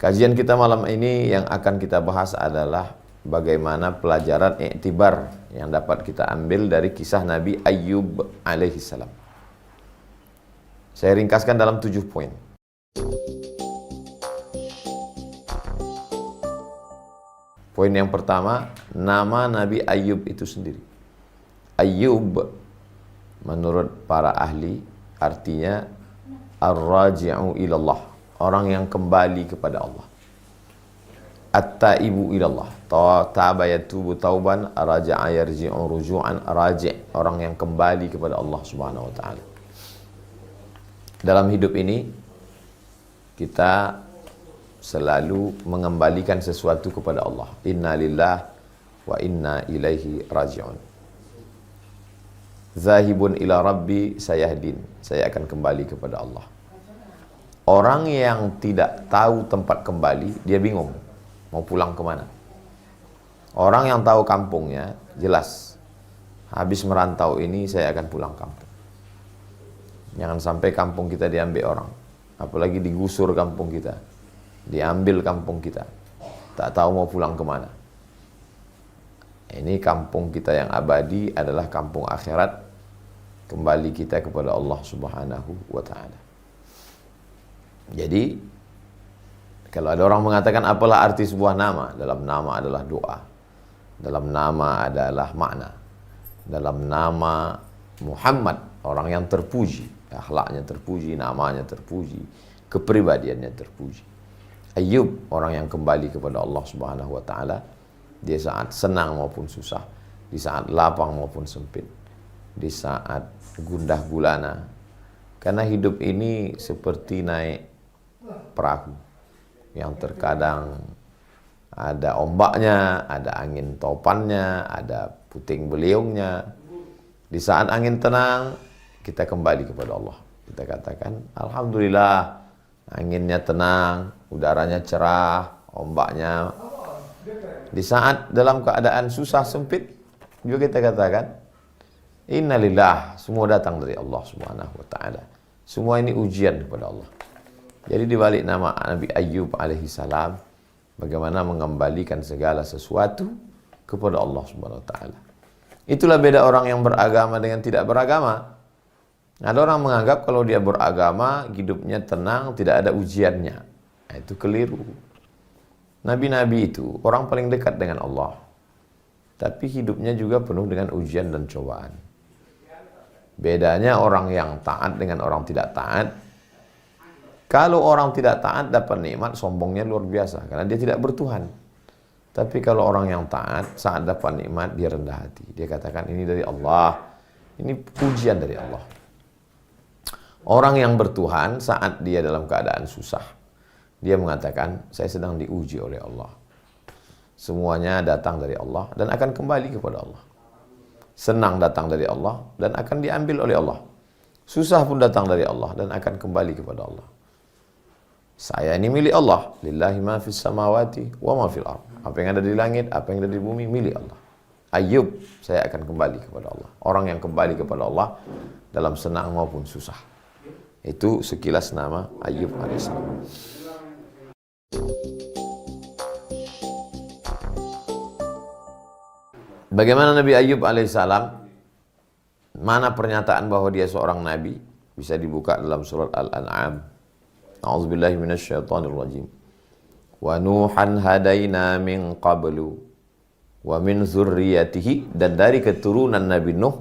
Kajian kita malam ini yang akan kita bahas adalah bagaimana pelajaran i'tibar yang dapat kita ambil dari kisah Nabi Ayyub alaihissalam. Saya ringkaskan dalam 7 poin. Poin yang pertama, nama Nabi Ayyub itu sendiri. Ayyub menurut para ahli artinya ar-raji'u ilallah, orang yang kembali kepada Allah. At-taibu ilallah, taba yatubu tauban, raja'a yarji'u ruju'an, raji', orang yang kembali kepada Allah Subhanahu wa taala. Dalam hidup ini kita selalu mengembalikan sesuatu kepada Allah. Inna lillah wa inna ilaihi raji'un. Zahibun ila rabbi sayahdin, saya akan kembali kepada Allah. Orang yang tidak tahu tempat kembali, dia bingung mau pulang kemana. Orang yang tahu kampungnya, jelas habis merantau ini saya akan pulang kampung. Jangan sampai kampung kita diambil orang, apalagi digusur kampung kita, diambil kampung kita, tak tahu mau pulang kemana. Ini kampung kita yang abadi adalah kampung akhirat, kembali kita kepada Allah Subhanahu wa ta'ala. Jadi kalau ada orang mengatakan apalah arti sebuah nama, dalam nama adalah doa, dalam nama adalah makna, dalam nama Muhammad, orang yang terpuji, akhlaknya terpuji, namanya terpuji, kepribadiannya terpuji. Ayyub, orang yang kembali kepada Allah Subhanahu wa ta'ala, dia saat senang maupun susah, di saat lapang maupun sempit, di saat gundah gulana. Karena hidup ini seperti naik perahu yang terkadang ada ombaknya, ada angin topannya, ada puting beliungnya. Di saat angin tenang, kita kembali kepada Allah. Kita katakan, alhamdulillah, anginnya tenang, udaranya cerah, ombaknya. Di saat dalam keadaan susah sempit, juga kita katakan, innalillah, semua datang dari Allah Subhanahu wa ta'ala. Semua ini ujian kepada Allah. Jadi di balik nama Nabi Ayyub alaihissalam, bagaimana mengembalikan segala sesuatu kepada Allah Subhanahu wa ta'ala. Itulah beda orang yang beragama dengan tidak beragama. Ada orang menganggap kalau dia beragama, hidupnya tenang, tidak ada ujiannya. Nah, itu keliru. Nabi-nabi itu orang paling dekat dengan Allah, tapi hidupnya juga penuh dengan ujian dan cobaan. Bedanya orang yang taat dengan orang tidak taat. Kalau orang tidak taat dapat nikmat, sombongnya luar biasa karena dia tidak bertuhan. Tapi kalau orang yang taat, saat dapat nikmat dia rendah hati. Dia katakan ini dari Allah, ini pujian dari Allah. Orang yang bertuhan saat dia dalam keadaan susah, dia mengatakan saya sedang diuji oleh Allah. Semuanya datang dari Allah dan akan kembali kepada Allah. Senang datang dari Allah dan akan diambil oleh Allah. Susah pun datang dari Allah dan akan kembali kepada Allah. Saya ini milik Allah. Lillahi ma fis samawati wa ma fil ardh. Apa yang ada di langit, apa yang ada di bumi milik Allah. Ayyub, saya akan kembali kepada Allah. Orang yang kembali kepada Allah dalam senang maupun susah. Itu sekilas nama Ayyub alaihissalam. Bagaimana Nabi Ayyub alaihissalam? Mana pernyataan bahwa dia seorang nabi? Bisa dibuka dalam surat Al-An'am. A'udzubillahi minasyaitonirrajim. Wa Nuhan hadaina min qablu wa min zurriyatihi, dan dari keturunan Nabi Nuh,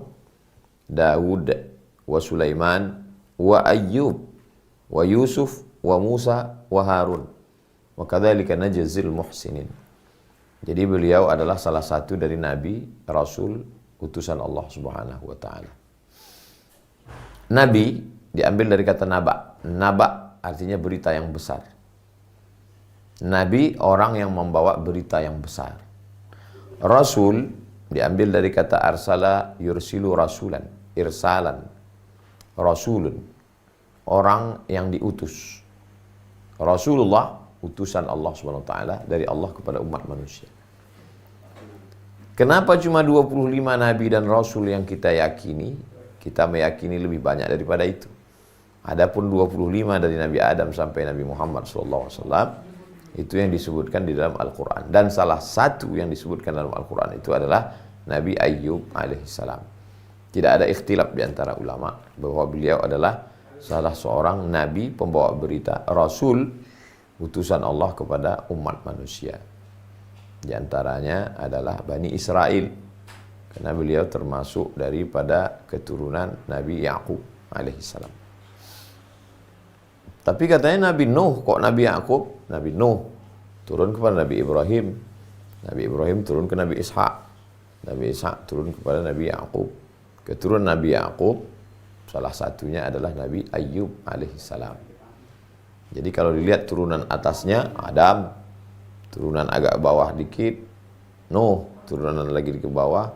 Daud, wa Sulaiman, wa Ayyub, wa Yusuf, wa Musa, wa Harun. Wa kadzalika najzil muhsinin. Jadi beliau adalah salah satu dari nabi, rasul, utusan Allah Subhanahu wa taala. Nabi diambil dari kata naba. Naba artinya berita yang besar. Nabi orang yang membawa berita yang besar. Rasul diambil dari kata arsala yursilu rasulan, irsalan. Rasulun, orang yang diutus. Rasulullah, utusan Allah Subhanahu wa taala dari Allah kepada umat manusia. Kenapa cuma 25 nabi dan rasul yang kita yakini? Kita meyakini lebih banyak daripada itu. Adapun 25 dari Nabi Adam sampai Nabi Muhammad SAW, Itu yang disebutkan di dalam Al-Quran. Dan salah satu yang disebutkan dalam Al-Quran itu adalah Nabi Ayyub alaihissalam. Tidak ada ikhtilaf di antara ulama bahwa beliau adalah salah seorang nabi, pembawa berita, rasul, utusan Allah kepada umat manusia. Di antaranya adalah Bani Israel, karena beliau termasuk daripada keturunan Nabi Yakub alaihissalam. Tapi katanya Nabi Nuh, kok Nabi Yakub? Nabi Nuh turun kepada Nabi Ibrahim, Nabi Ibrahim turun ke Nabi Ishak, Nabi Ishak turun kepada Nabi Yakub. Keturunan Nabi Yakub salah satunya adalah Nabi Ayyub alaihissalam. Jadi kalau dilihat turunan atasnya Adam, turunan agak bawah dikit Nuh, turunan lagi ke bawah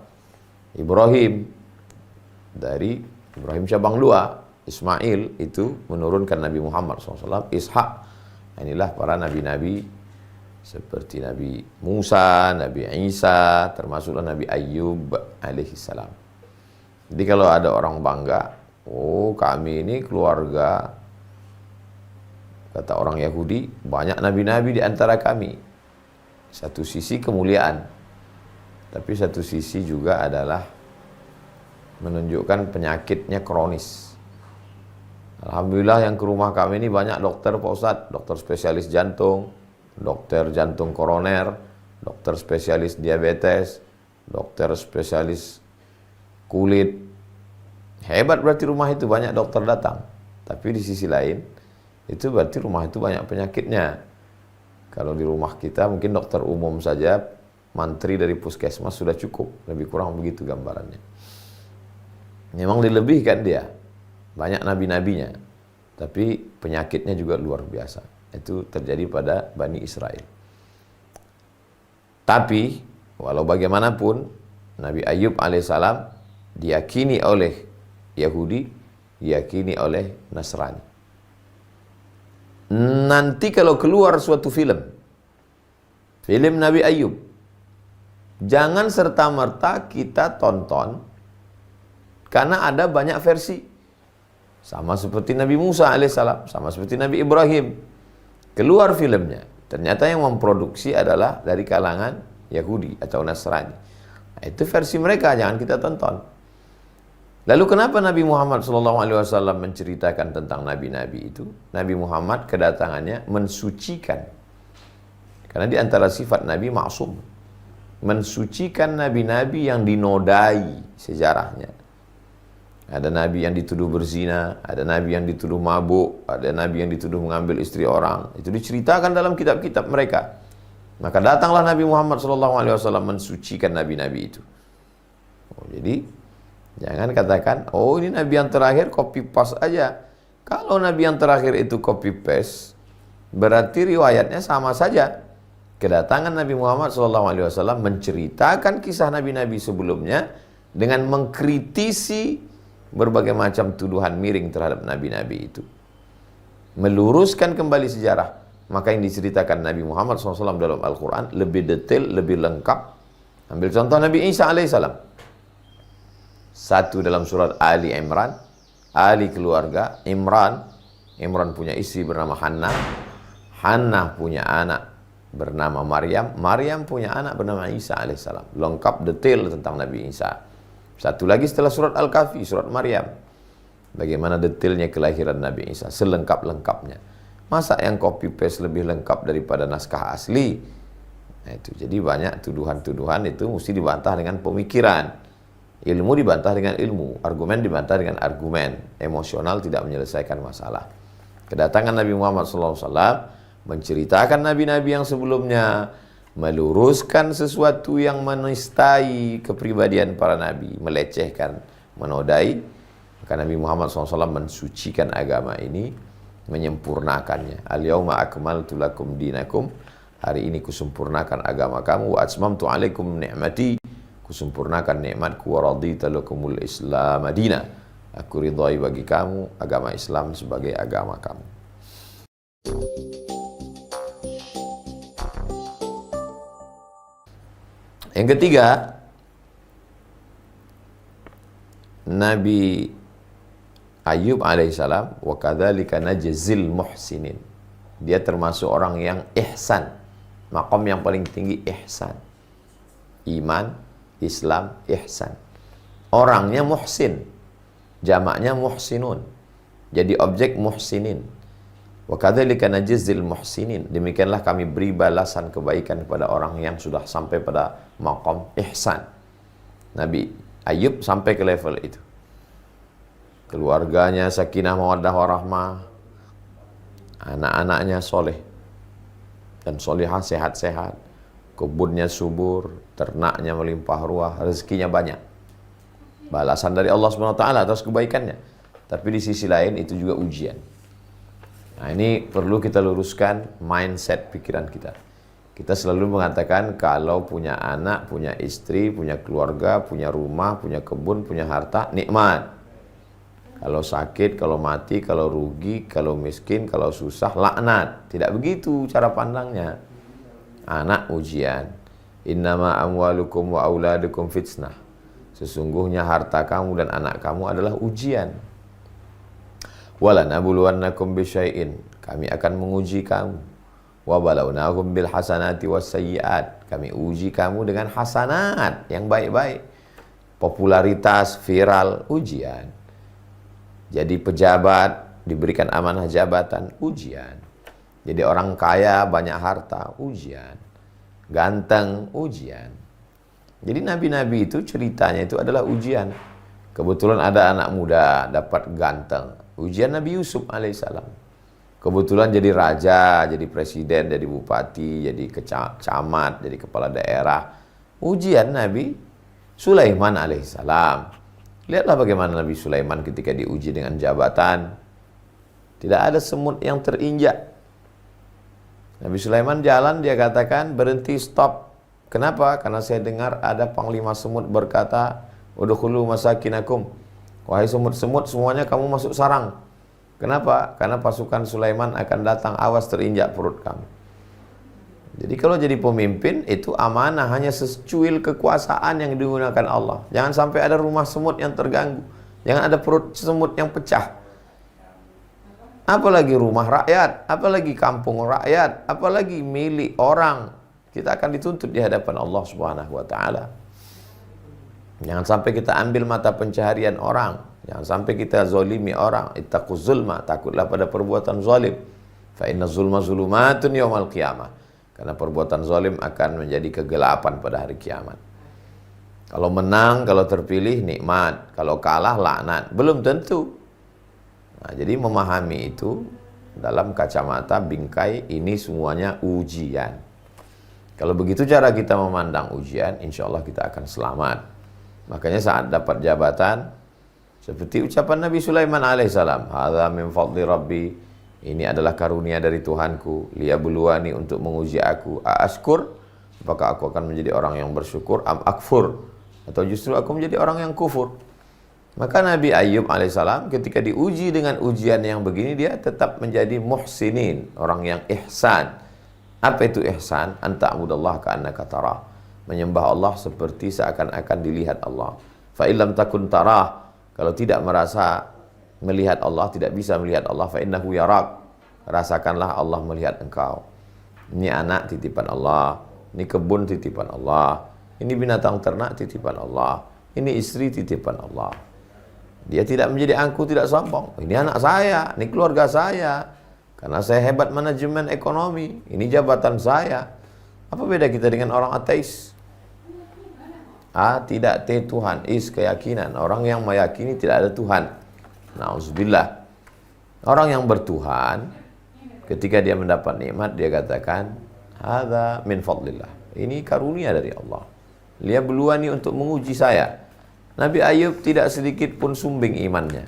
Ibrahim. Dari Ibrahim cabang dua, Ismail itu menurunkan Nabi Muhammad SAW. Ishak, inilah para nabi-nabi seperti Nabi Musa, Nabi Isa, termasuklah Nabi Ayyub alaihissalam. Jadi kalau ada orang bangga, oh kami ini keluarga, kata orang Yahudi, banyak nabi-nabi di antara kami. Satu sisi kemuliaan, tapi satu sisi juga adalah menunjukkan penyakitnya kronis. Alhamdulillah yang ke rumah kami ini banyak dokter Pak Ustadz, dokter spesialis jantung, dokter jantung koroner, dokter spesialis diabetes, dokter spesialis kulit. Hebat berarti rumah itu banyak dokter datang. Tapi di sisi lain, itu berarti rumah itu banyak penyakitnya. Kalau di rumah kita mungkin dokter umum saja, mantri dari puskesmas sudah cukup. Lebih kurang begitu gambarannya. Memang dilebihkan dia. Banyak nabi-nabinya. Tapi penyakitnya juga luar biasa. Itu terjadi pada Bani Israel. Tapi, walau bagaimanapun, Nabi Ayyub alaihissalam diyakini oleh Yahudi, diyakini oleh Nasrani. Nanti kalau keluar suatu film Nabi Ayyub, jangan serta-merta kita tonton, karena ada banyak versi. Sama seperti Nabi Musa alaihissalam, sama seperti Nabi Ibrahim. Keluar filmnya, ternyata yang memproduksi adalah dari kalangan Yahudi atau Nasrani. Nah, itu versi mereka, jangan kita tonton. Lalu kenapa Nabi Muhammad SAW menceritakan tentang nabi-nabi itu? Nabi Muhammad kedatangannya mensucikan. Karena di antara sifat Nabi maksum. Mensucikan nabi-nabi yang dinodai sejarahnya. Ada nabi yang dituduh berzina, ada nabi yang dituduh mabuk, ada nabi yang dituduh mengambil istri orang. Itu diceritakan dalam kitab-kitab mereka. Maka datanglah Nabi Muhammad SAW mensucikan nabi-nabi itu. Jadi jangan katakan, oh ini Nabi yang terakhir copy paste aja. Kalau Nabi yang terakhir itu copy paste, berarti riwayatnya sama saja. Kedatangan Nabi Muhammad SAW menceritakan kisah Nabi-Nabi sebelumnya dengan mengkritisi berbagai macam tuduhan miring terhadap Nabi-Nabi itu. Meluruskan kembali sejarah. Maka yang diceritakan Nabi Muhammad SAW dalam Al-Quran lebih detail, lebih lengkap. Ambil contoh Nabi Isa alaihissalam. Satu dalam surat Ali Imran, Ali keluarga, Imran punya istri bernama Hannah, Hannah punya anak bernama Maryam punya anak bernama Isa alaihissalam. Lengkap detail tentang Nabi Isa. Satu lagi setelah surat Al-Kahfi, surat Maryam. Bagaimana detailnya kelahiran Nabi Isa, selengkap-lengkapnya. Masa yang copy paste lebih lengkap daripada naskah asli? Nah, itu. Jadi banyak tuduhan-tuduhan itu mesti dibantah dengan pemikiran. Ilmu dibantah dengan ilmu, argumen dibantah dengan argumen. Emosional tidak menyelesaikan masalah. Kedatangan Nabi Muhammad SAW menceritakan nabi-nabi yang sebelumnya, meluruskan sesuatu yang menistai kepribadian para nabi, melecehkan, menodai. Maka Nabi Muhammad SAW mensucikan agama ini, menyempurnakannya. Al-yawma akmaltu lakum dinakum. Hari ini kusempurnakan agama kamu. Wa atmamtu alaikum ni'mati. Kusempurnakan nikmatku, wa raditu lakumul Islam madina. Aku ridhai bagi kamu agama Islam sebagai agama kamu. Yang ketiga, Nabi Ayyub alaihissalam, wa kadzalika najzil muhsinin. Dia termasuk orang yang ihsan. Maqam yang paling tinggi ihsan. Iman, Islam, ihsan. Orangnya muhsin. Jamaknya muhsinun. Jadi objek muhsinin. Wa kadzalika najzil muhsinin. Demikianlah kami beri balasan kebaikan kepada orang yang sudah sampai pada maqam ihsan. Nabi Ayub sampai ke level itu. Keluarganya sakinah mawaddah warahmah. Anak-anaknya soleh dan solehah, sehat-sehat. Kebunnya subur, ternaknya melimpah ruah, rezekinya banyak. Balasan dari Allah SWT atas kebaikannya. Tapi di sisi lain itu juga ujian. Nah, ini perlu kita luruskan mindset pikiran kita. Kita selalu mengatakan kalau punya anak, punya istri, punya keluarga, punya rumah, punya kebun, punya harta, nikmat. Kalau sakit, kalau mati, kalau rugi, kalau miskin, kalau susah, laknat. Tidak begitu cara pandangnya. Anak ujian. Innama amwalukum wa auladukum fitnah. Sesungguhnya harta kamu dan anak kamu adalah ujian. Walanabluwannakum bisyai'in. Kami akan menguji kamu. Wa balawnahum bil hasanati was sayyi'at. Kami uji kamu dengan hasanat yang baik-baik. Popularitas, viral, ujian. Jadi pejabat, diberikan amanah jabatan, ujian. Jadi orang kaya, banyak harta, ujian. Ganteng, ujian. Jadi nabi-nabi itu ceritanya itu adalah ujian. Kebetulan ada anak muda dapat ganteng. Ujian Nabi Yusuf alaihissalam. Kebetulan jadi raja, jadi presiden, jadi bupati, jadi camat, jadi kepala daerah. Ujian Nabi Sulaiman alaihissalam. Lihatlah bagaimana Nabi Sulaiman ketika diuji dengan jabatan. Tidak ada semut yang terinjak. Nabi Sulaiman jalan, dia katakan berhenti, stop. Kenapa? Karena saya dengar ada panglima semut berkata, udkhulu masakinakum. Wahai semut-semut, semuanya kamu masuk sarang. Kenapa? Karena pasukan Sulaiman akan datang, awas terinjak perut kamu. Jadi kalau jadi pemimpin itu amanah, hanya secuil kekuasaan yang digunakan Allah. Jangan sampai ada rumah semut yang terganggu. Jangan ada perut semut yang pecah. Apalagi rumah rakyat, apalagi kampung rakyat, apalagi milik orang. Kita akan dituntut di hadapan Allah Subhanahu wa taala. Jangan sampai kita ambil mata pencaharian orang. Jangan sampai kita zalimi orang. Ittaquz zulma, takutlah pada perbuatan zalim. Fa inna zulma zulumatun yaumal qiyamah. Karena perbuatan zalim akan menjadi kegelapan pada hari kiamat. Kalau menang, kalau terpilih nikmat, kalau kalah laknat. Belum tentu. Nah, jadi memahami itu dalam kacamata bingkai ini semuanya ujian. Kalau begitu cara kita memandang ujian, insya Allah kita akan selamat. Makanya saat dapat jabatan, seperti ucapan Nabi Sulaiman alaihissalam, hadza min fadli rabbi. Ini adalah karunia dari Tuhanku, liyabluwani, untuk menguji aku. Aashkur, apakah aku akan menjadi orang yang bersyukur, am akfur, atau justru aku menjadi orang yang kufur. Maka Nabi Ayub alaihissalam ketika diuji dengan ujian yang begini, dia tetap menjadi muhsinin, orang yang ihsan. Apa itu ihsan? Anta'budallaha ka'annaka tarah. Menyembah Allah seperti seakan-akan dilihat Allah. Fa illam takun tarah, kalau tidak merasa melihat Allah, tidak bisa melihat Allah, fa innahu yarak. Rasakanlah Allah melihat engkau. Ini anak titipan Allah, ini kebun titipan Allah, ini binatang ternak titipan Allah, ini istri titipan Allah. Dia tidak menjadi angku, tidak sombong. Ini anak saya, ini keluarga saya. Karena saya hebat manajemen ekonomi, ini jabatan saya. Apa beda kita dengan orang ateis? A, tidak T Tuhan, is keyakinan. Orang yang meyakini tidak ada Tuhan. Nauzubillah. Orang yang bertuhan, ketika dia mendapat nikmat, dia katakan, hadza min fadlillah. Ini karunia dari Allah. Dia beluani untuk menguji saya. Nabi Ayub tidak sedikit pun sumbing imannya.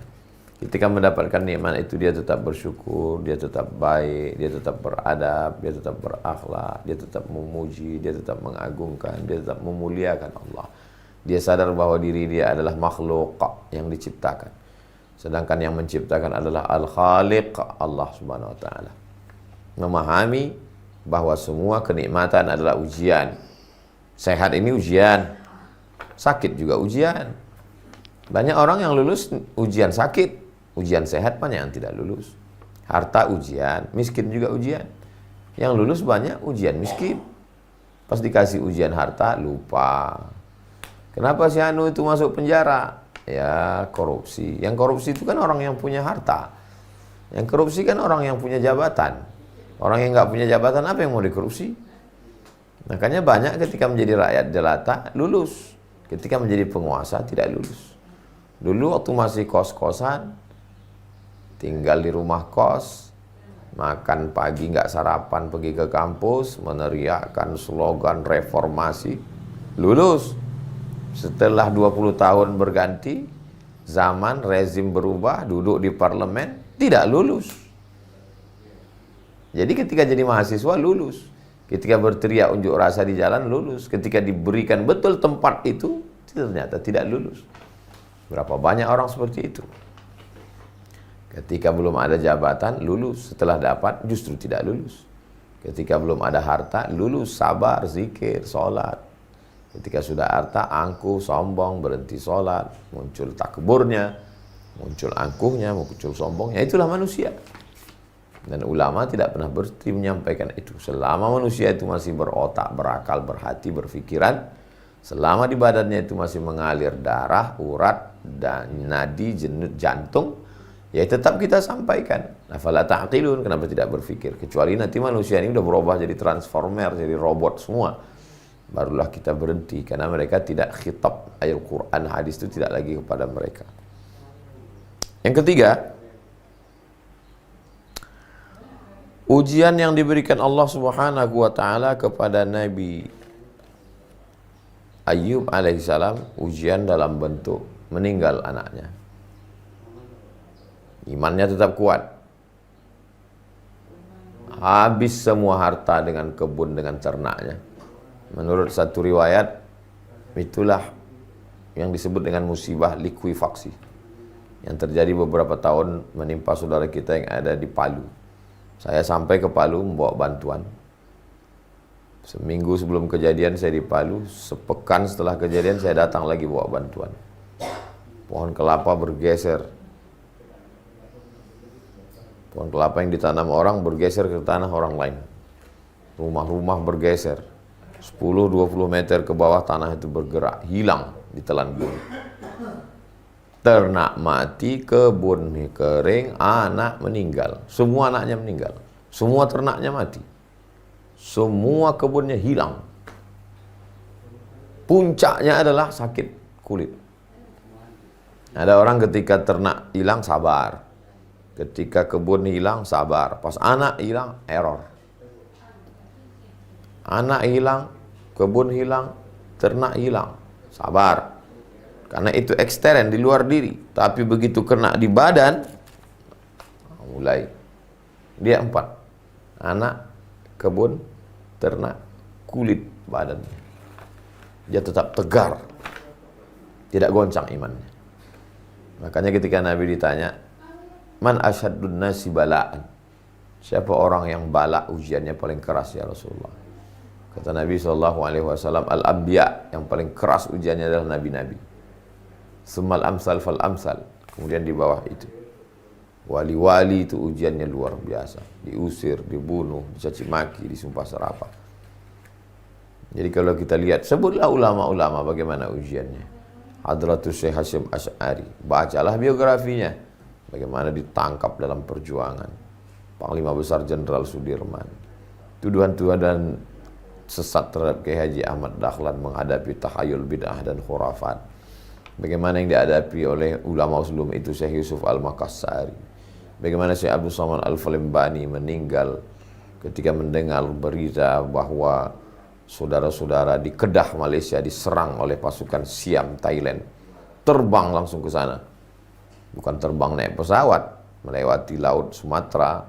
Ketika mendapatkan nikmat itu, dia tetap bersyukur, dia tetap baik, dia tetap beradab, dia tetap berakhlak, dia tetap memuji, dia tetap mengagungkan, dia tetap memuliakan Allah. Dia sadar bahwa diri dia adalah makhluk yang diciptakan. Sedangkan yang menciptakan adalah Al-Khaliq, Allah Subhanahu wa taala. Memahami bahwa semua kenikmatan adalah ujian. Sehat ini ujian, sakit juga ujian. Banyak orang yang lulus ujian sakit, ujian sehat banyak yang tidak lulus. Harta ujian, miskin juga ujian. Yang lulus banyak ujian miskin. Pas dikasih ujian harta, lupa. Kenapa si Anu itu masuk penjara? Ya, korupsi. Yang korupsi itu kan orang yang punya harta. Yang korupsi kan orang yang punya jabatan. Orang yang nggak punya jabatan, apa yang mau dikorupsi? Makanya banyak ketika menjadi rakyat jelata, lulus. Ketika menjadi penguasa, tidak lulus. Dulu waktu masih kos-kosan, tinggal di rumah kos, makan pagi nggak sarapan, pergi ke kampus, meneriakkan slogan reformasi, lulus. Setelah 20 tahun berganti, zaman, rezim berubah, duduk di parlemen, tidak lulus. Jadi ketika jadi mahasiswa, lulus. Ketika berteriak unjuk rasa di jalan, lulus. Ketika diberikan betul tempat itu, ternyata tidak lulus. Berapa banyak orang seperti itu. Ketika belum ada jabatan, lulus. Setelah dapat, justru tidak lulus. Ketika belum ada harta, lulus, sabar, zikir, sholat. Ketika sudah harta, angkuh, sombong, berhenti sholat. Muncul takburnya, muncul angkuhnya, muncul sombongnya. Itulah manusia. Dan ulama tidak pernah berhenti menyampaikan itu. Selama manusia itu masih berotak, berakal, berhati, berfikiran, selama di badannya itu masih mengalir darah, urat, dan nadi, jantung, ya tetap kita sampaikan. Afala ta'qilun, kenapa tidak berpikir? Kecuali nanti manusia ini udah berubah jadi transformer, jadi robot semua. Barulah kita berhenti, karena mereka tidak khitab. Ayat Quran, hadis itu tidak lagi kepada mereka. Yang ketiga, ujian yang diberikan Allah Subhanahu wa ta'ala kepada Nabi Ayyub alaihissalam, ujian dalam bentuk meninggal anaknya. Imannya tetap kuat. Habis semua harta dengan kebun, dengan ternaknya. Menurut satu riwayat, itulah yang disebut dengan musibah likuifaksi, yang terjadi beberapa tahun menimpa saudara kita yang ada di Palu. Saya sampai ke Palu membawa bantuan. Seminggu sebelum kejadian saya di Palu, sepekan setelah kejadian saya datang lagi bawa bantuan. Pohon kelapa bergeser. Pohon kelapa yang ditanam orang bergeser ke tanah orang lain. Rumah-rumah bergeser. 10-20 meter ke bawah tanah itu bergerak, hilang ditelan bumi. Ternak mati, kebun kering, anak meninggal. Semua anaknya meninggal. Semua ternaknya mati. Semua kebunnya hilang. Puncaknya adalah sakit kulit. Ada orang ketika ternak hilang, sabar. Ketika kebun hilang, sabar. Pas anak hilang, error. Anak hilang, kebun hilang, ternak hilang, sabar. Karena itu ekstern, di luar diri. Tapi begitu kena di badan, mulai. Dia 4. Anak, kebun, ternak, kulit, badan. Dia tetap tegar. Tidak goncang imannya. Makanya ketika Nabi ditanya, Man asyaddun nasi bala'an? Siapa orang yang bala ujiannya paling keras ya Rasulullah? Kata Nabi SAW, Al-Anbiya, yang paling keras ujiannya adalah Nabi-Nabi. Summal amsal fal amsal. Kemudian di bawah itu wali-wali itu ujiannya luar biasa. Diusir, dibunuh, dicaci maki, disumpah serapah. Jadi kalau kita lihat, sebutlah ulama-ulama bagaimana ujiannya. Hadratus Syekh Hasyim Asy'ari, bacalah biografinya. Bagaimana ditangkap dalam perjuangan. Panglima Besar Jenderal Sudirman. Tuduhan-tuduhan dan sesat terhadap Kiai Haji Ahmad Dahlan menghadapi tahayul bid'ah dan khurafat. Bagaimana yang dihadapi oleh ulama sebelum itu, Syekh Yusuf Al-Makassari. Bagaimana Syekh Abdul Somad Al-Falimbani meninggal ketika mendengar berita bahwa saudara-saudara di Kedah, Malaysia diserang oleh pasukan Siam, Thailand. Terbang langsung ke sana. Bukan terbang naik pesawat, melewati laut Sumatera,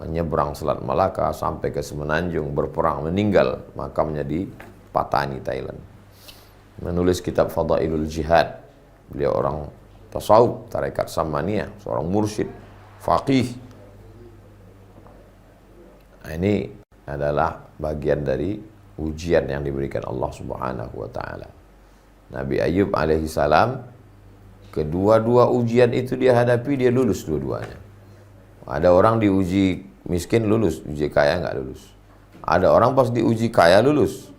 menyeberang Selat Malaka sampai ke Semenanjung, berperang, meninggal, makamnya di Patani, Thailand. Menulis kitab Fadailul Jihad. Beliau orang tasawuf, tarekat Samaniyah, seorang mursyid, faqih. Nah, ini adalah bagian dari ujian yang diberikan Allah Subhanahu wa ta'ala. Nabi Ayyub alaihissalam, kedua-dua ujian itu dia hadapi, dia lulus dua-duanya. Ada orang diuji miskin lulus, uji kaya nggak lulus. Ada orang pas diuji kaya lulus.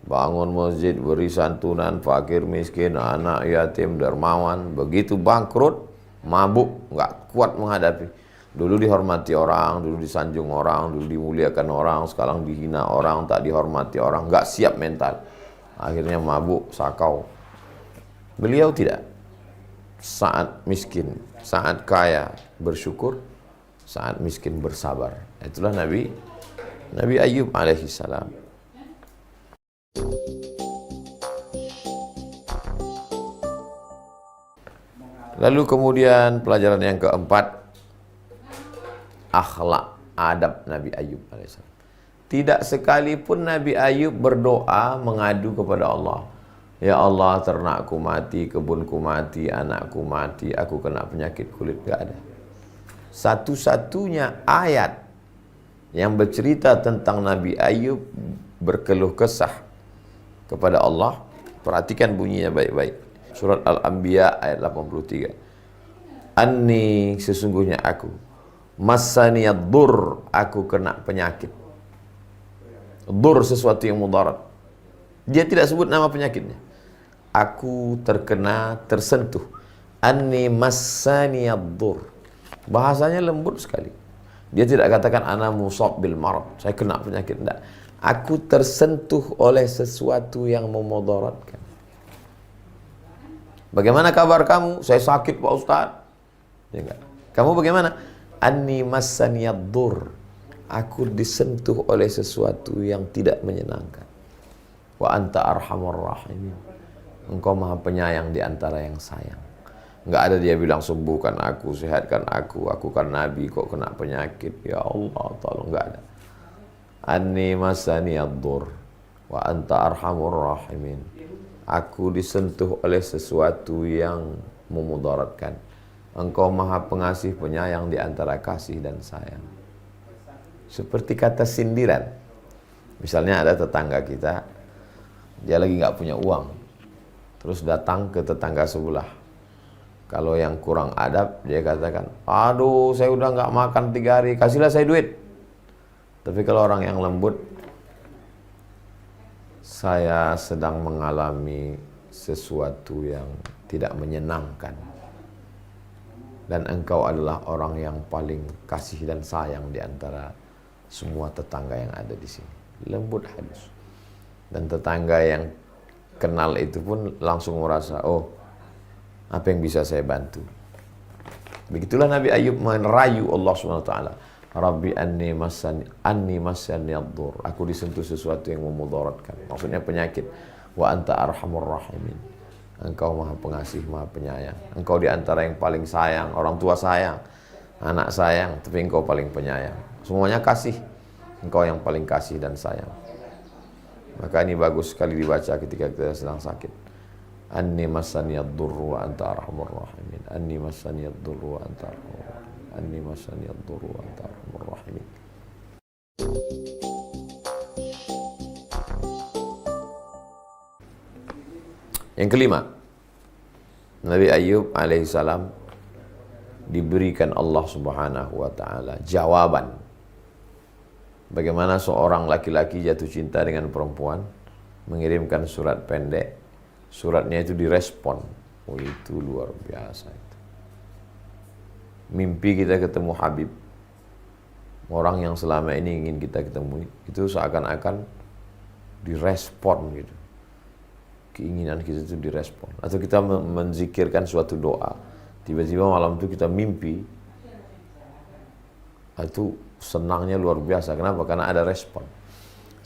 Bangun masjid, beri santunan, fakir miskin, anak yatim, dermawan. Begitu bangkrut, mabuk, nggak kuat menghadapi. Dulu dihormati orang, dulu disanjung orang, dulu dimuliakan orang, sekarang dihina orang, tak dihormati orang, nggak siap mental. Akhirnya mabuk, sakau. Beliau tidak. Saat miskin, saat kaya bersyukur, saat miskin bersabar. Itulah Nabi Ayub alaihi salam. Lalu kemudian pelajaran yang keempat, akhlak, adab Nabi Ayub alaihi salam. Tidak sekalipun Nabi Ayub berdoa mengadu kepada Allah. Ya Allah, ternakku mati, kebunku mati, anakku mati, aku kena penyakit kulit. Gak ada. Satu-satunya ayat yang bercerita tentang Nabi Ayub berkeluh kesah kepada Allah, perhatikan bunyinya baik-baik. Surat Al-Anbiya ayat 83. Anni, sesungguhnya aku, massaniyad dur, aku kena penyakit. Dur sesuatu yang mudarat. Dia tidak sebut nama penyakitnya. Aku terkena, tersentuh. Anni massaniyad dur. Bahasanya lembut sekali. Dia tidak katakan ana musab bil marad, saya kena penyakit. Tidak. Aku tersentuh oleh sesuatu yang memudaratkan. Bagaimana kabar kamu? Saya sakit Pak Ustaz. Ya enggak. Kamu bagaimana? Anni massaniyad dur. Aku disentuh oleh sesuatu yang tidak menyenangkan. Wa anta arhamur rahimin. Engkau maha penyayang di antara yang sayang. Enggak ada dia bilang sembuhkan aku, sehatkan aku kan nabi kok kena penyakit. Ya Allah, tolong, enggak ada. Anni massaniyad dur wa anta arhamur rahimin. Aku disentuh oleh sesuatu yang memudaratkan. Engkau maha pengasih penyayang di antara kasih dan sayang. Seperti kata sindiran. Misalnya ada tetangga kita, dia lagi nggak punya uang, terus datang ke tetangga sebelah. Kalau yang kurang adab, dia katakan, aduh saya udah nggak makan 3 hari, kasihlah saya duit. Tapi kalau orang yang lembut, saya sedang mengalami sesuatu yang tidak menyenangkan. Dan engkau adalah orang yang paling kasih dan sayang di antara semua tetangga yang ada di sini. Lembut halus. Dan tetangga yang kenal itu pun langsung merasa, oh, apa yang bisa saya bantu? Begitulah Nabi Ayub merayu Allah SWT. Rabbi anni massani ad-dur. Aku disentuh sesuatu yang memudaratkan. Maksudnya penyakit. Wa anta arhamur rahimin. Engkau maha pengasih, maha penyayang. Engkau di antara yang paling sayang. Orang tua sayang, anak sayang, tapi engkau paling penyayang. Semuanya kasih. Engkau yang paling kasih dan sayang. Maka ini bagus sekali dibaca ketika kita sedang sakit. Anni massaniyad durru wa anta arhamur rahimin. Anni massaniyad durru wa anta arhamur rahimin. Anni massaniyad durru wa anta arhamur rahimin. Yang kelima, Nabi Ayub alaihissalam diberikan Allah Subhanahu wa taala jawaban. Bagaimana seorang laki-laki jatuh cinta dengan perempuan, mengirimkan surat pendek, suratnya itu direspon. Oh, itu luar biasa itu. Mimpi kita ketemu Habib, orang yang selama ini ingin kita ketemu, itu seakan-akan direspon gitu. Keinginan kita itu direspon. Atau kita menzikirkan suatu doa, tiba-tiba malam itu kita mimpi, itu senangnya luar biasa. Kenapa? Karena ada respon.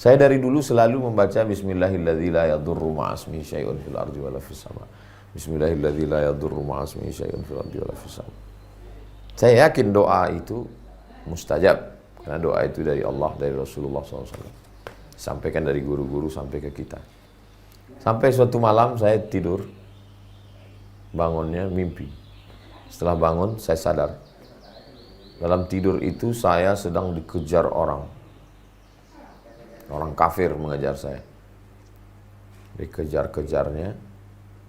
Saya dari dulu selalu membaca Bismillahilladzi la yadurru ma'asmihi syai'un fil ardi wala fis sama. Bismillahilladzi la yadurru ma'asmihi syai'un fil ardi wala fis sama. Saya yakin doa itu mustajab, karena doa itu dari Allah, dari Rasulullah SAW. Sampaikan dari guru-guru sampai ke kita. Sampai suatu malam saya tidur, bangunnya mimpi. Setelah bangun saya sadar, dalam tidur itu saya sedang dikejar orang kafir mengejar saya. Dikejar-kejarnya,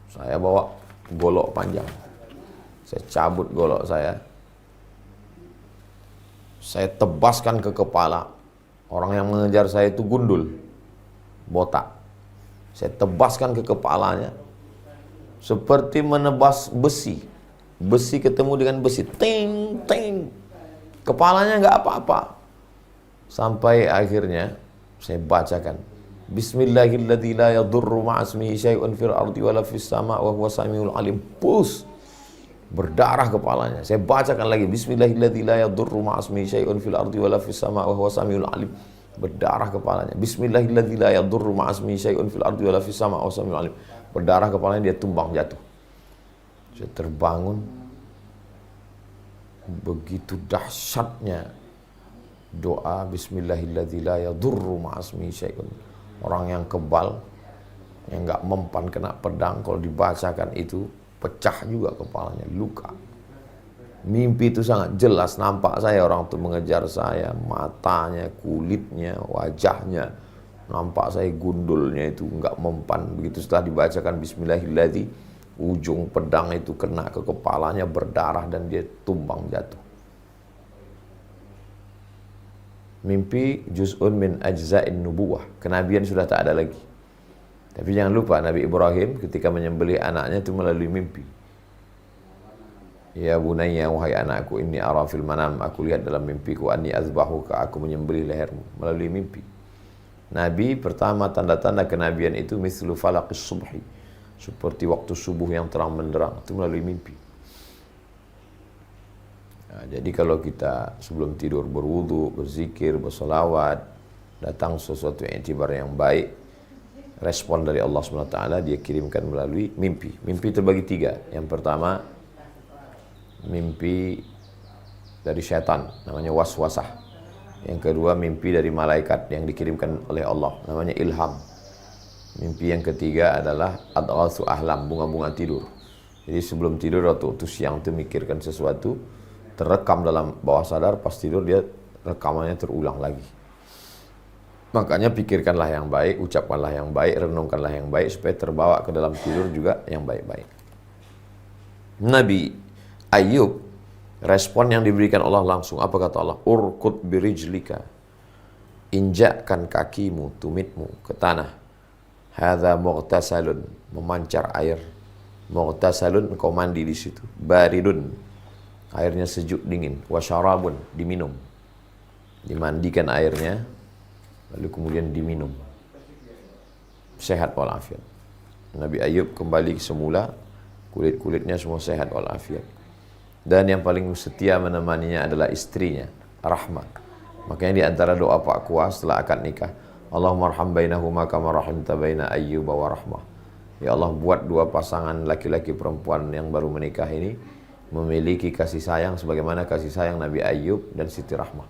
saya bawa golok panjang. Saya cabut golok saya, saya tebaskan ke kepala. Orang yang mengejar saya itu gundul, botak. Saya tebaskan ke kepalanya seperti menebas besi. Besi ketemu dengan besi, ting, ting. Kepalanya nggak apa-apa. Sampai akhirnya saya bacakan, Bismillahilladzi la yadurru ma'asmihi syai'un fil ardi wala fis sama' wa huwa samiul alim. Pus. Berdarah kepalanya. Saya bacakan lagi, Bismillahilladzi la yadurru ma'asmihi syai'un fil ardi wala fis sama' wa huwa samiul alim. Berdarah kepalanya. Bismillahilladzi la yadurru ma'asmihi syai'un fil ardi wala fis sama' wa huwa samiul alim. Berdarah kepalanya, dia tumbang jatuh. Saya terbangun. Begitu dahsyatnya doa Bismillahilladzi la yadurru ma'asmihi syai'un. Orang yang kebal, yang nggak mempan kena pedang, kalau dibacakan itu pecah juga kepalanya, luka. Mimpi itu sangat jelas, nampak saya orang itu mengejar saya, matanya, kulitnya, wajahnya, nampak saya gundulnya itu nggak mempan. Begitu setelah dibacakan Bismillahilladzi, ujung pedang itu kena ke kepalanya, berdarah dan dia tumbang jatuh. Mimpi juz'un min ajza'in nubuwah. Kenabian sudah tak ada lagi. Tapi jangan lupa Nabi Ibrahim ketika menyembelih anaknya itu melalui mimpi. Ya bunayya, wahai anakku, inni ara fil manam, aku lihat dalam mimpiku, anni azbahuka, aku menyembelih lehermu, melalui mimpi. Nabi pertama tanda-tanda kenabian itu mislu falaqis subhi, seperti waktu subuh yang terang benderang, itu melalui mimpi. Nah, jadi kalau kita sebelum tidur berwudu, berzikir, bersolawat, datang sesuatu yang iktibar yang baik, respon dari Allah SWT dia kirimkan melalui mimpi. Mimpi terbagi tiga. Yang pertama, mimpi dari syaitan, namanya waswasah. Yang kedua, mimpi dari malaikat yang dikirimkan oleh Allah, namanya ilham. Mimpi yang ketiga adalah adghasu ahlam, bunga-bunga tidur. Jadi sebelum tidur atau waktu siang itu mikirkan sesuatu, terekam dalam bawah sadar, pas tidur dia rekamannya terulang lagi. Makanya pikirkanlah yang baik, ucapkanlah yang baik, renungkanlah yang baik, supaya terbawa ke dalam tidur juga yang baik-baik. Nabi Ayub, respon yang diberikan Allah langsung, apa kata Allah? Urkut birijlika, injakkan kakimu, tumitmu ke tanah. Hadza mughtasalun, memancar air. Mughtasalun, engkau mandi di situ. Baridun, airnya sejuk dingin. Wasyarabun, diminum. Dimandikan airnya, lalu kemudian diminum. Sehat walafiat. Nabi Ayub kembali semula, kulit-kulitnya semua sehat walafiat. Dan yang paling setia menemaninya adalah istrinya, Rahmah. Makanya di antara doa Pak Kuas setelah akad nikah, Allahumma arham bainahuma kama rahimta baina Ayyub wa Rahmah. Ya Allah, buat dua pasangan laki-laki perempuan yang baru menikah ini memiliki kasih sayang sebagaimana kasih sayang Nabi Ayub dan Siti Rahmah.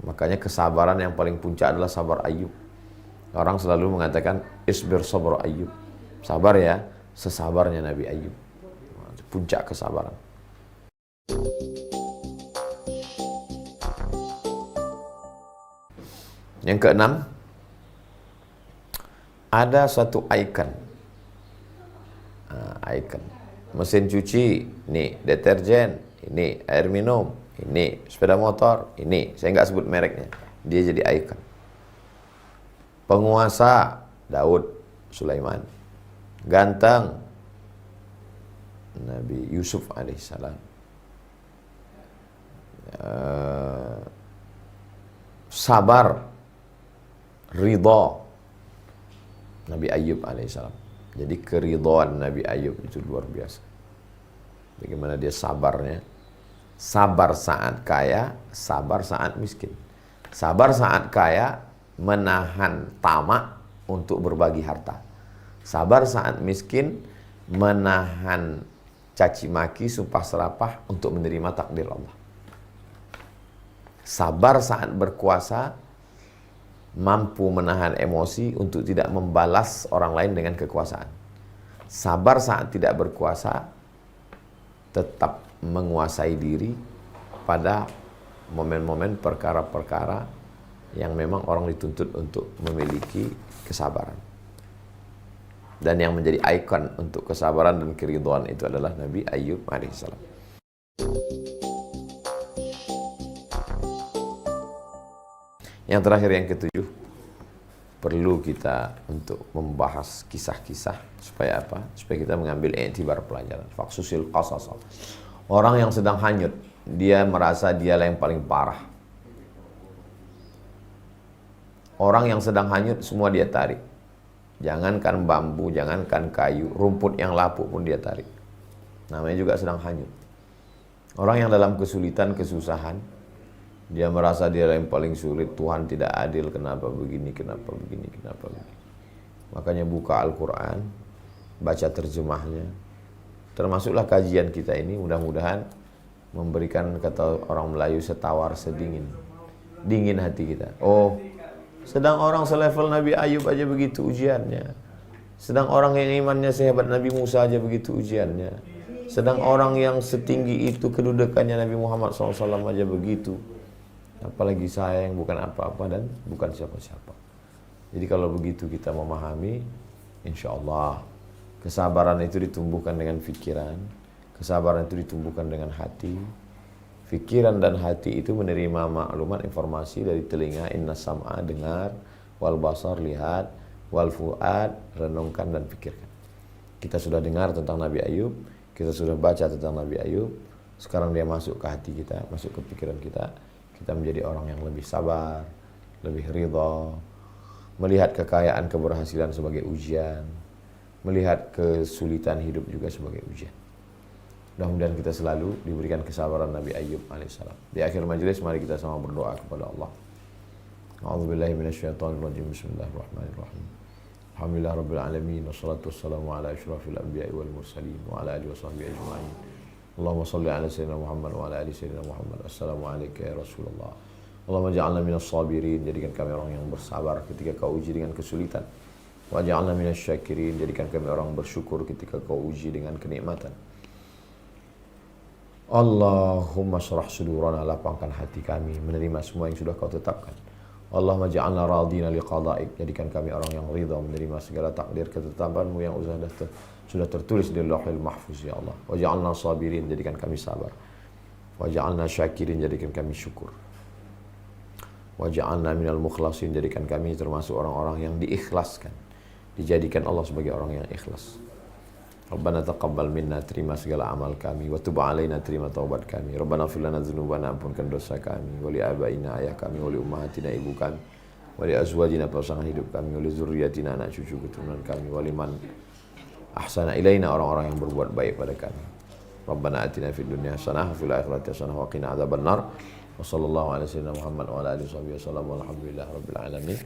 Makanya kesabaran yang paling puncak adalah sabar Ayub. Orang selalu mengatakan isbir sabr Ayub. Sabar ya, sesabarnya Nabi Ayub. Puncak kesabaran. Yang keenam, ada satu icon. Icon. Mesin cuci, ini deterjen, ini air minum, ini sepeda motor, ini saya nggak sebut mereknya, dia jadi ikon. Penguasa Daud Sulaiman, ganteng Nabi Yusuf alaihissalam, sabar, ridha Nabi Ayub alaihissalam. Jadi keridhaan Nabi Ayub itu luar biasa. Bagaimana dia sabarnya. Sabar saat kaya, sabar saat miskin. Sabar saat kaya, menahan tamak untuk berbagi harta. Sabar saat miskin, menahan caci maki, sumpah serapah untuk menerima takdir Allah. Sabar saat berkuasa, mampu menahan emosi untuk tidak membalas orang lain dengan kekuasaan. Sabar saat tidak berkuasa, tetap menguasai diri pada momen-momen perkara-perkara yang memang orang dituntut untuk memiliki kesabaran. Dan yang menjadi ikon untuk kesabaran dan keridhaan itu adalah Nabi Ayub alaihissalam. Yang terakhir, yang ketujuh, perlu kita untuk membahas kisah-kisah supaya apa? Supaya kita mengambil i'tibar pelajaran. Faqsusil qasas. Orang yang sedang hanyut, dia merasa dialah yang paling parah. Orang yang sedang hanyut semua dia tarik. Jangankan bambu, jangankan kayu, rumput yang lapuk pun dia tarik. Namanya juga sedang hanyut. Orang yang dalam kesulitan, kesusahan, dia merasa dia yang paling sulit, Tuhan tidak adil, kenapa begini, kenapa begini, kenapa begini. Makanya buka Al-Quran, baca terjemahnya. Termasuklah kajian kita ini, mudah-mudahan memberikan, kata orang Melayu, setawar sedingin. Dingin hati kita. Oh, sedang orang selevel Nabi Ayub aja begitu ujiannya. Sedang orang yang imannya sehebat Nabi Musa aja begitu ujiannya. Sedang orang yang setinggi itu kedudukannya Nabi Muhammad SAW aja begitu. Apalagi saya yang bukan apa-apa dan bukan siapa-siapa. Jadi kalau begitu kita memahami, insya Allah kesabaran itu ditumbuhkan dengan pikiran, kesabaran itu ditumbuhkan dengan hati. Pikiran dan hati itu menerima maklumat, informasi dari telinga, inna sam'a, dengar, wal basar, lihat, wal fu'ad, renungkan dan pikirkan. Kita sudah dengar tentang Nabi Ayub, kita sudah baca tentang Nabi Ayub, sekarang dia masuk ke hati kita, masuk ke pikiran kita. Kita menjadi orang yang lebih sabar, lebih ridha, melihat kekayaan, keberhasilan sebagai ujian, melihat kesulitan hidup juga sebagai ujian. Mudah-mudahan kita selalu diberikan kesabaran Nabi Ayub alaihissalam. Di akhir majelis mari kita sama berdoa kepada Allah. A'udzubillahi minasyaitonirrajim. Bismillahirrahmanirrahim. Alhamdulillah rabbil alamin, wassalatu wassalamu ala asyrafil anbiya'i wal mursalin wa ala alihi washabbihi ajma'in. Allahumma salli ala sayyidina Muhammad wa ala ali sayyidina Muhammad. Assalamualaikum ya Rasulullah. Allahumma ja'alna minas sabirin, jadikan kami orang yang bersabar ketika kau uji dengan kesulitan. Wa ja'alna minas syakirin, jadikan kami orang bersyukur ketika kau uji dengan kenikmatan. Allahumma syrah sudurana, lapangkan hati kami menerima semua yang sudah kau tetapkan. Allahumma ja'alna radina liqada'ik, jadikan kami orang yang ridha menerima segala takdir ketetapanmu yang sudah tertulis di Lauhul Mahfuz ya Allah. Wa ja'alna sabirin, jadikan kami sabar. Wa ja'alna syakirin, jadikan kami syukur. Wa ja'alna minal mukhlasin, jadikan kami termasuk orang-orang yang diikhlaskan, dijadikan Allah sebagai orang yang ikhlas. Rabbana taqabbal minna, terima segala amal kami, wa tub alaina, terima taubat kami. Rabbana ighfir lana dzunubana, ampunkan dosa kami, wa li abaina, ayah kami, wa li ummahatina, ibu kami, wa li azwajina, pasangan hidup kami, wa li dzurriyyatina, anak cucu keturunan kami, wa liman ahsana ilaina, orang-orang yang berbuat baik pada kami. Rabbana atina fid dunya hasanah wa fil akhirati hasanah wa qina adzabannar. Wa sallallahu ala sayyidina Muhammad wa ala alihi wasallam, walhamdulillahi rabbil alamin.